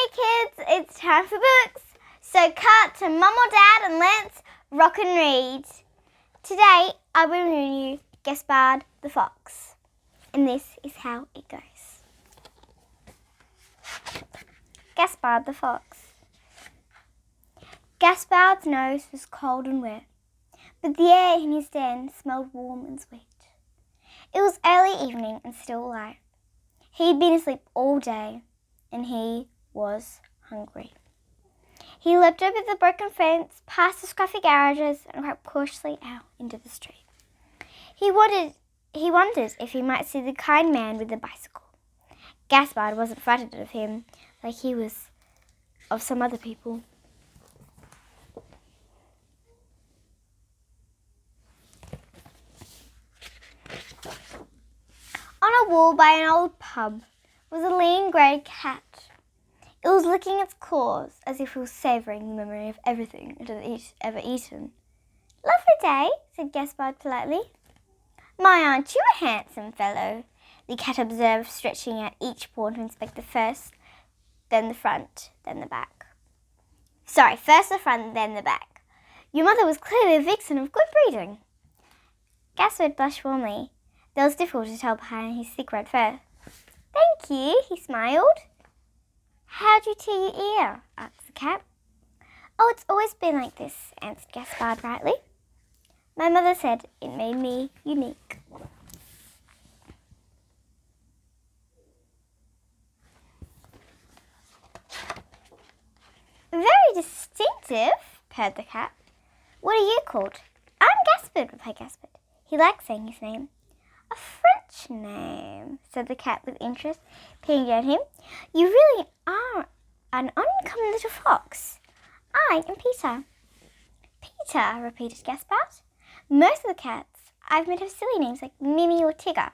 kids, it's time for books. So cut to Mum or Dad and let's rock and read. Today I'll be reading you Gaspard the Fox. And this is how it goes. Gaspard the Fox. Gaspard's nose was cold and wet, but the air in his den smelled warm and sweet. It was early evening and still light. He'd been asleep all day, and he was hungry. He leapt over the broken fence, past the scruffy garages, and crept cautiously out into the street. He wondered if he might see the kind man with the bicycle. Gaspard wasn't frightened of him like he was of some other people. On a wall by an old pub was a lean grey cat. It was licking its claws as if it was savouring the memory of everything it had ever eaten. "Lovely day," said Gaspard politely. "My, aren't you a handsome fellow?" the cat observed, stretching out each paw to inspect the first, then the front, then the back. "Sorry, first the front, then the back. Your mother was clearly a vixen of good breeding." Gaspard blushed warmly. There was difficult to tell behind his thick red fur. "Thank you," he smiled. "How'd you tear your ear?" asked the cat. "Oh, it's always been like this," answered Gaspard brightly. "My mother said it made me unique." "Very distinctive," purred the cat. "What are you called?" "I'm Gaspard," replied Gaspard. He liked saying his name. "A French name," said the cat with interest, peering at him. "You really are an uncommon little fox." "I am Peter." "Peter," repeated Gaspard. "Most of the cats I've met have silly names like Mimi or Tigger.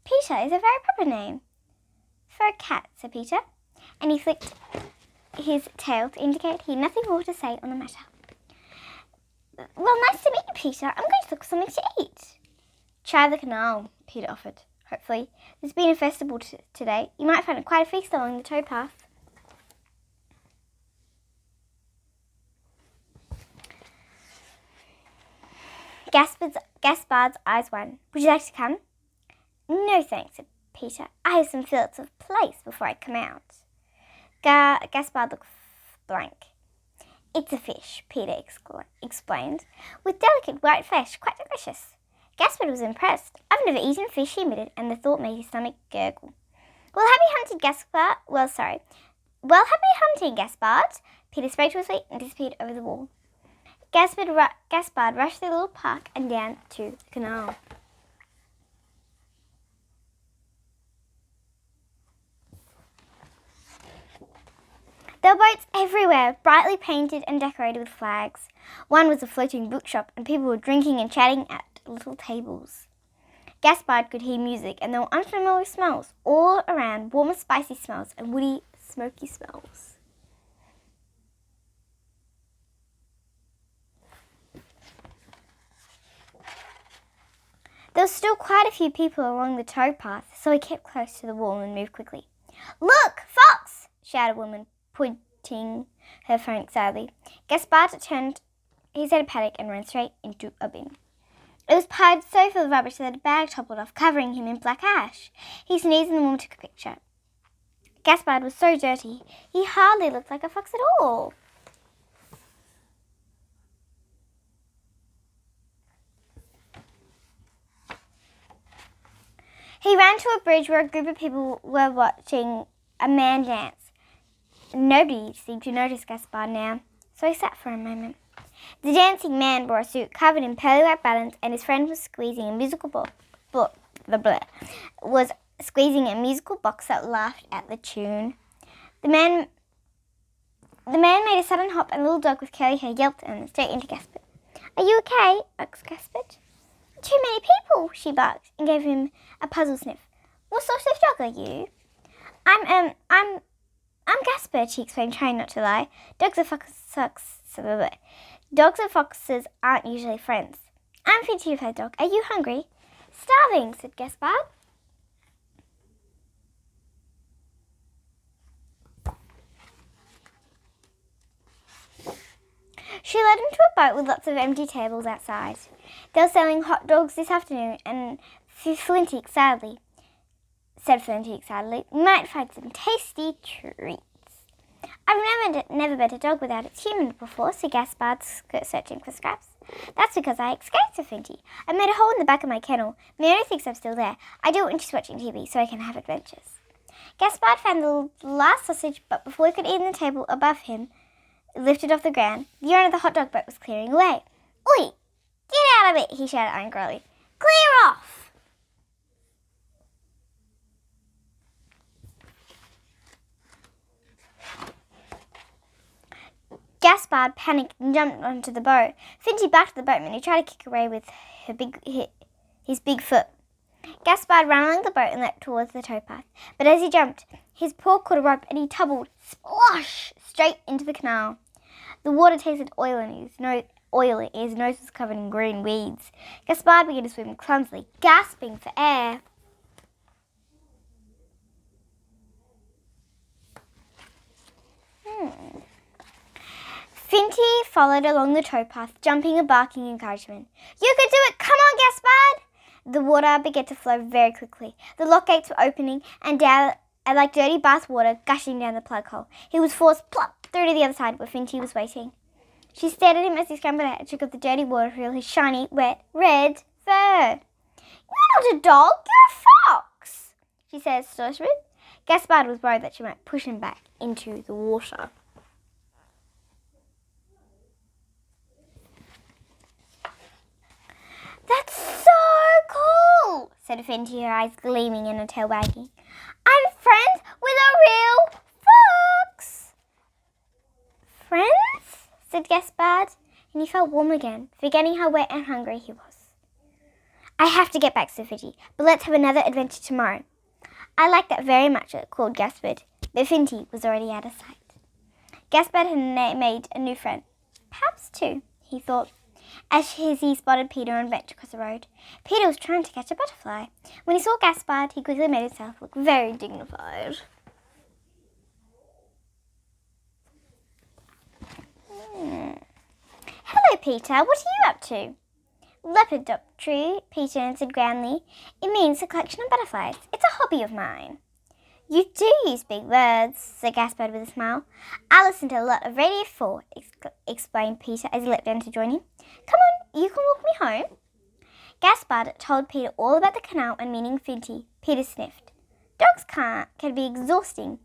Peter is a very proper name." "For a cat," said Peter, and he flicked his tail to indicate he had nothing more to say on the matter. "Well, nice to meet you, Peter. I'm going to look for something to eat." "Try the canal," Peter offered, hopefully. "There's been a festival today. You might find quite a feast along the towpath." Gaspard's eyes widened. "Would you like to come?" "No, thanks," said Peter. "I have some fillets of plaice before I come out." Gaspard looked blank. "It's a fish," Peter explained, "with delicate white flesh, quite delicious." Gaspard was impressed. "I've never eaten fish," he admitted, and the thought made his stomach gurgle. Well, happy hunting, Gaspard. Happy hunting, Gaspard." Peter spoke to his feet and disappeared over the wall. Gaspard rushed through the little park and down to the canal. There were boats everywhere, brightly painted and decorated with flags. One was a floating bookshop, and people were drinking and chatting at little tables. Gaspard could hear music, and there were unfamiliar smells all around, warm and spicy smells and woody, smoky smells. There were still quite a few people along the towpath, so he kept close to the wall and moved quickly. "Look, Fox!" shouted a woman, pointing her phone excitedly. Gaspard turned his head in panic and ran straight into a bin. It was piled so full of rubbish that a bag toppled off, covering him in black ash. He sneezed and the woman took a picture. Gaspard was so dirty, he hardly looked like a fox at all. He ran to a bridge where a group of people were watching a man dance. Nobody seemed to notice Gaspard now, so he sat for a moment. The dancing man wore a suit covered in pearly white buttons, and his friend was squeezing a musical box that laughed at the tune. The man made a sudden hop, and the little dog with curly hair yelped and straight into Gaspard. "Are you okay?" asked Gaspard. "Too many people," she barked, and gave him a puzzled sniff. "What sort of dog are you?" I'm Gaspard," she explained, trying not to lie. Dogs and foxes aren't usually friends." "I'm Fitty," replied the dog. "Are you hungry?" "Starving," said Gaspard. She led him to a boat with lots of empty tables outside. They were selling hot dogs this afternoon, and said Flinty excitedly, "We might find some tasty treats." "I've never met a dog without its human before," said Gaspard, searching for scraps. "That's because I escaped," said Flinty. "I made a hole in the back of my kennel. Mary thinks I'm still there. I do it when she's watching TV, so I can have adventures." Gaspard found the last sausage, but before he could eat on the table above him, lifted off the ground, the owner of the hot dog boat was clearing away. "Oi! Get out of it!" he shouted angrily. "Clear off!" Gaspard panicked and jumped onto the boat. Flinty backed the boatman, who tried to kick away with his big foot. Gaspard ran along the boat and leapt towards the towpath. But as he jumped, his paw caught a rope and he tumbled, splosh, straight into the canal. The water tasted oily and his nose was covered in green weeds. Gaspard began to swim clumsily, gasping for air. Flinty followed along the towpath, jumping and barking encouragement. "You can do it! Come on, Gaspard!" The water began to flow very quickly. The lock gates were opening and like dirty bath water gushing down the plug hole. He was forced plop through to the other side where Flinty was waiting. She stared at him as he scrambled out and shook off the dirty water to feel his shiny, wet, red fur. "You're not a dog, you're a fox," she said astonishment. Gaspard was worried that she might push him back into the water. "That's so cool," said Flinty, her eyes gleaming and her tail wagging. "I'm friends with a real fox." "Friends?" said Gaspard, and he felt warm again, forgetting how wet and hungry he was. "I have to get back," said Flinty, "but let's have another adventure tomorrow." "I like that very much," called Gaspard, but Flinty was already out of sight. Gaspard had made a new friend. Perhaps two, he thought, as he spotted Peter on a bench across the road. Peter was trying to catch a butterfly. When he saw Gaspard, he quickly made himself look very dignified. "Hello, Peter. What are you up to?" "Lepidoptery," Peter answered grandly. "It means a collection of butterflies. It's a hobby of mine." "You do use big words," said Gaspard with a smile. "I listen to a lot of Radio 4, explained Peter as he leapt down to join him. "Come on, you can walk me home." Gaspard told Peter all about the canal and meeting Flinty. Peter sniffed. "Dogs can be exhausting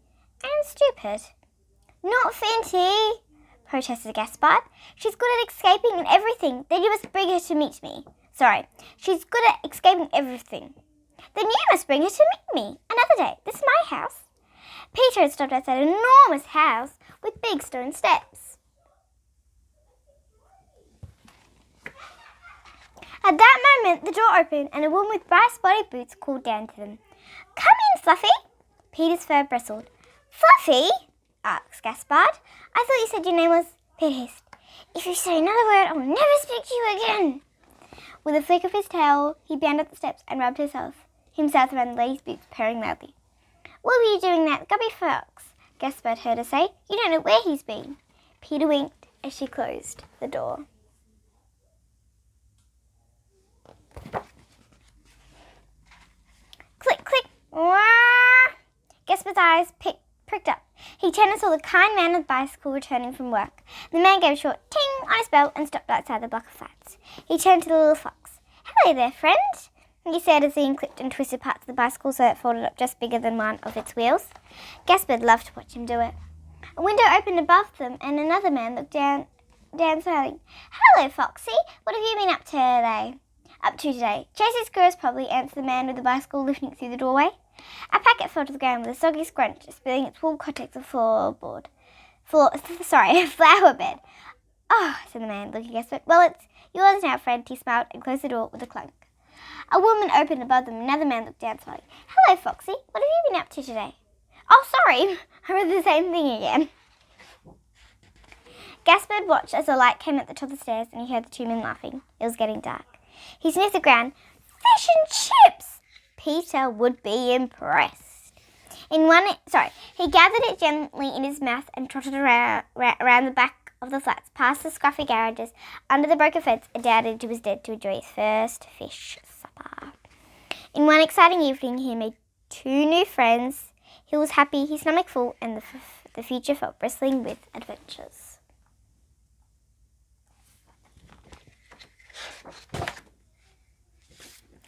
and stupid." "Not Flinty," protested Gaspard. "She's good at escaping and everything. Then you must bring her to meet me. She's good at escaping everything. Then you must bring her to meet me another day. This is my house." Peter had stopped outside an enormous house with big stone steps. At that moment, the door opened and a woman with brass body boots called down to them. "Come in, Fluffy." Peter's fur bristled. "Fluffy?" asked Gaspard. "I thought you said your name was—" Peter hissed. "If you say another word, I'll never speak to you again." With a flick of his tail, he bounded up the steps and rubbed himself around the lady's boots, purring loudly. "What were you doing that Gubby Fox?" Gaspard heard her say. "You don't know where he's been." Peter winked as she closed the door. Click, click. Wah! Gaspard's eyes pricked up. He turned and saw the kind man on the bicycle returning from work. The man gave a short ting on his bell and stopped outside the block of flats. He turned to the little fox. "Hello there, friend," he said as he unclipped and twisted parts of the bicycle so it folded up just bigger than one of its wheels. Gaspard loved to watch him do it. A window opened above them and another man looked down smiling. "Hello, Foxy. What have you been up to today?" "Chasing squirrels, probably," answered the man with the bicycle, lifting it through the doorway. A packet fell to the ground with a soggy scrunch, spilling its wool contents of flower bed. "Oh," said the man, looking at Gaspard. "Well, it's yours now, friend," he smiled and closed the door with a clunk. A woman opened above them. Another man looked down, smiling. "Hello, Foxy. What have you been up to today?" "Oh, sorry. I read the same thing again." Gaspard watched as the light came at the top of the stairs and he heard the two men laughing. It was getting dark. He sniffed the ground. "Fish and chips!" Peter would be impressed. He gathered it gently in his mouth and trotted around the back of the flats, past the scruffy garages, under the broken fence, and down into his den to enjoy his first fish supper. In one exciting evening, he made 2 new friends. He was happy, his stomach full, and the future felt bristling with adventures.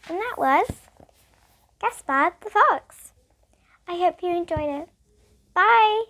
And that was Gaspard the Fox. I hope you enjoyed it. Bye!